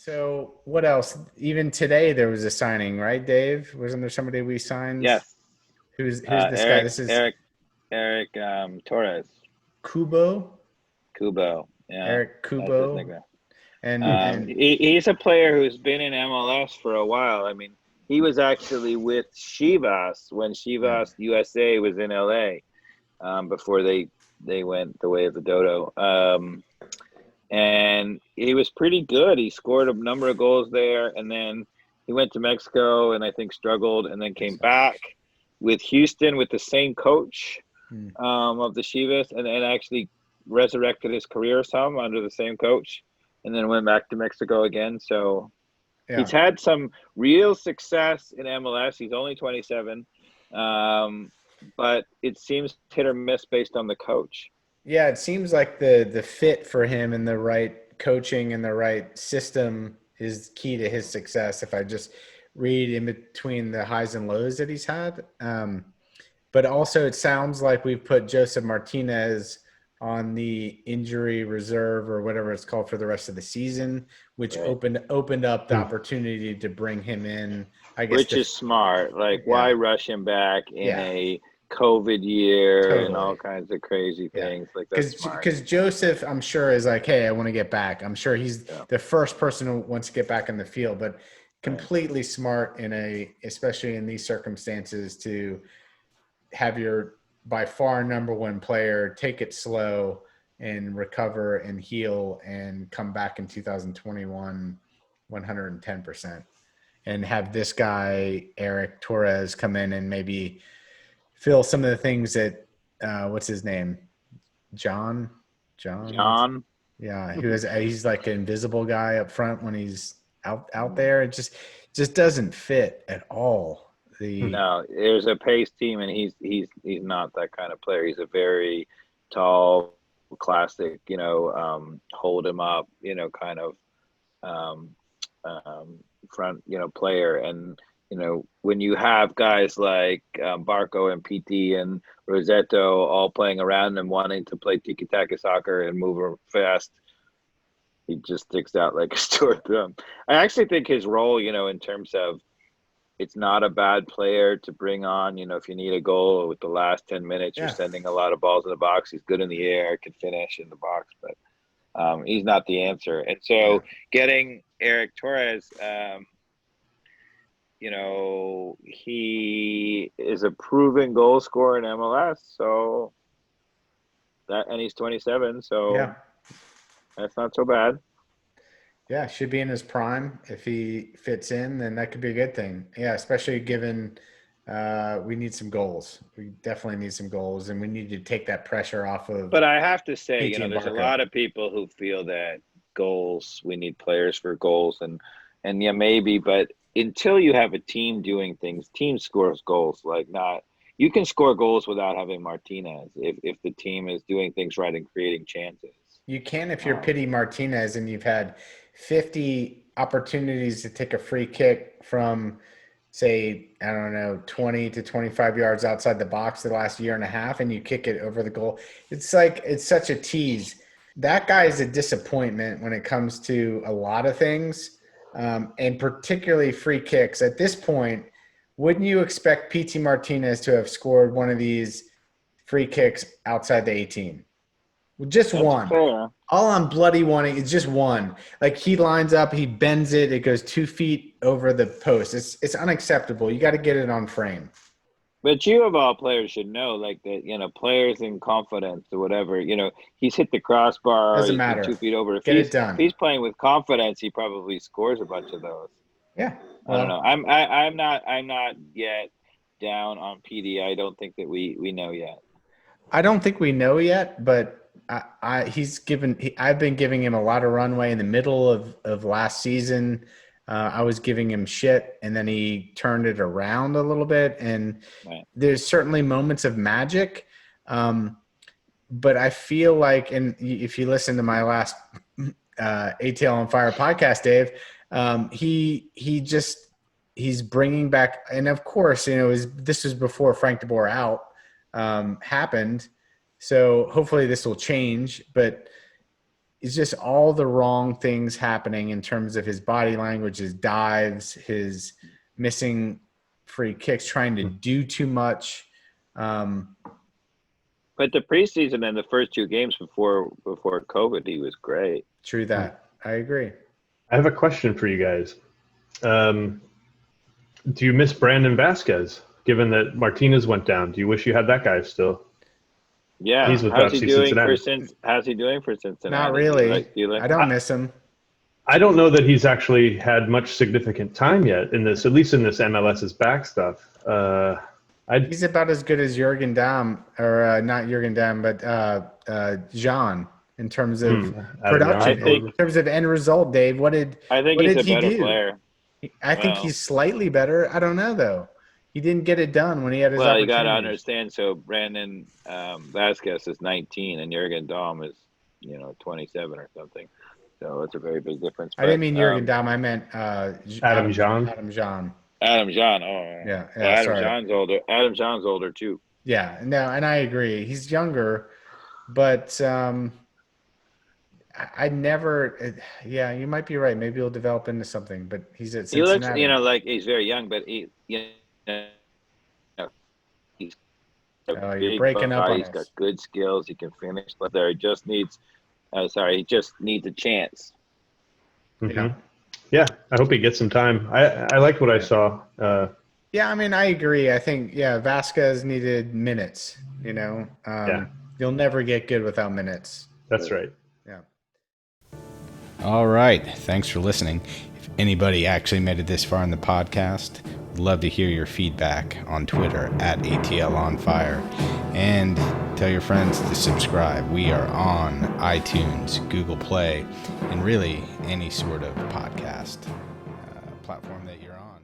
So what else? Even today there was a signing, right, Dave? Wasn't there somebody we signed? Yes, Who's this guy? Eric, This is Eric, Torres, Kubo, Kubo. Yeah, Erick that's his Cubo, nickname. and He's a player who's been in MLS for a while. I mean, he was actually with Chivas when yeah, Chivas USA was in LA, before they went the way of the dodo. And he was pretty good. He scored a number of goals there, and then he went to Mexico and I think struggled, and then I came saw that. back with Houston with the same coach, Hmm. of the Chivas, and actually resurrected his career some under the same coach, and then went back to Mexico again. So Yeah, he's had some real success in MLS. He's only 27, um, but it seems hit or miss based on the coach. yeah. It seems like the fit for him and the right coaching and the right system is key to his success. If I just read in between the highs and lows that he's had. But also, it sounds like we've put Josef Martinez on the injury reserve or whatever it's called for the rest of the season, which Right. opened up the opportunity to bring him in. I guess Which is smart. Like, yeah, why rush him back in yeah, a COVID year and totally. all kinds of crazy Yeah. things? Like, that's smart. Because Joseph, I'm sure, is like, hey, I want to get back. I'm sure he's Yeah. the first person who wants to get back in the field, but Right. completely smart especially in these circumstances, to have your by far number one player take it slow and recover and heal and come back in 2021 110%, and have this guy Erick Torres come in and maybe fill some of the things that what's his name, John what's John? yeah, he's like an invisible guy up front when he's out there. It just doesn't fit at all. The No, there's a pace team, and he's not that kind of player. He's a very tall, classic, hold him up, kind of, um, front, player. And when you have guys like, Barco and PT and Rosetto all playing around and wanting to play tiki taka soccer and move fast, he just sticks out like a sore thumb. I actually think his role, in terms of, it's not a bad player to bring on. If you need a goal with the last 10 minutes, you're yeah, sending a lot of balls in the box. He's good in the air, can finish in the box, but, he's not the answer. And yeah. so getting Erick Torres, he is a proven goal scorer in MLS. So and he's 27, so Yeah. that's not so bad. Yeah, should be in his prime. If he fits in, then that could be a good thing. Yeah, especially given we need some goals. We definitely need some goals, and we need to take that pressure off of But I have to say, PT and there's a Barco. lot of people who feel that goals, we need players for goals, and yeah, maybe, but until you have a team doing things, team scores goals. Like, not, you can score goals without having Martinez if the team is doing things right and creating chances. You can if you're Um, Pity Martinez and you've had 50 opportunities to take a free kick from, say, I don't know, 20 to 25 yards outside the box the last year and a half, and you kick it over the goal. It's like, it's such a tease. That guy is a disappointment when it comes to a lot of things, and particularly free kicks. At this point, wouldn't you expect PT Martinez to have scored one of these free kicks outside the 18? Just that's one. fair. All I'm bloody wanting is just one. Like, he lines up, he bends it, it goes 2 feet over the post. It's unacceptable. You got to get it on frame. But you, of all players, should know, like, that, players in confidence or whatever, he's hit the crossbar, Doesn't he's been matter. 2 feet over. If Get he's it if done. he's playing with confidence, he probably scores a bunch of those. Yeah. I don't know. Well, I'm not yet down on PD. I don't think that we know yet. I don't think we know yet, but I've been giving him a lot of runway in the middle of last season. I was giving him shit, and then he turned it around a little bit. And Right. there's certainly moments of magic. But I feel like, and if you listen to my last ATL on Fire podcast, Dave, he's bringing back, and of course, this was before Frank DeBoer happened, so hopefully this will change. But it's just all the wrong things happening in terms of his body language, his dives, his missing free kicks, trying to do too much. But the preseason and the first 2 games before COVID, he was great. True that. I agree. I have a question for you guys. Do you miss Brandon Vasquez, given that Martinez went down? Do you wish you had that guy still? Yeah. He's with how's he doing Cincinnati. How's he doing for Cincinnati? Not really. I don't miss him. I don't know that he's actually had much significant time yet in this, at least in this MLS's back stuff. He's about as good as Jürgen Damm, or not Jürgen Damm, but Jean in terms of production, in terms of end result. Dave, I think he's a better player. I think he's slightly better. I don't know though. He didn't get it done when he had his opportunity. You got to understand. So Brandon Vasquez is 19, and Jürgen Damm is 27 or something. So it's a very big difference. I didn't mean Jürgen Damm. I meant Adam Jean. Adam Jean. Adam Jean. Oh, yeah. Adam Jean's older. Adam Jean's older too. Yeah. No, and I agree. He's younger, but I never. Yeah, you might be right. Maybe he'll develop into something. But he's at Cincinnati. He looks, like he's very young, but he's you're breaking up on He's got good skills. He can finish, but there he just needs. He just needs a chance. Mm-hmm. Yeah, I hope he gets some time. I liked what I saw. Yeah, I mean, I agree. I think Vasquez needed minutes. You'll never get good without minutes. That's right. Yeah. All right. Thanks for listening. If anybody actually made it this far in the podcast, we'd love to hear your feedback on Twitter at ATL on Fire. And tell your friends to subscribe. We are on iTunes, Google Play, and really any sort of podcast platform that you're on.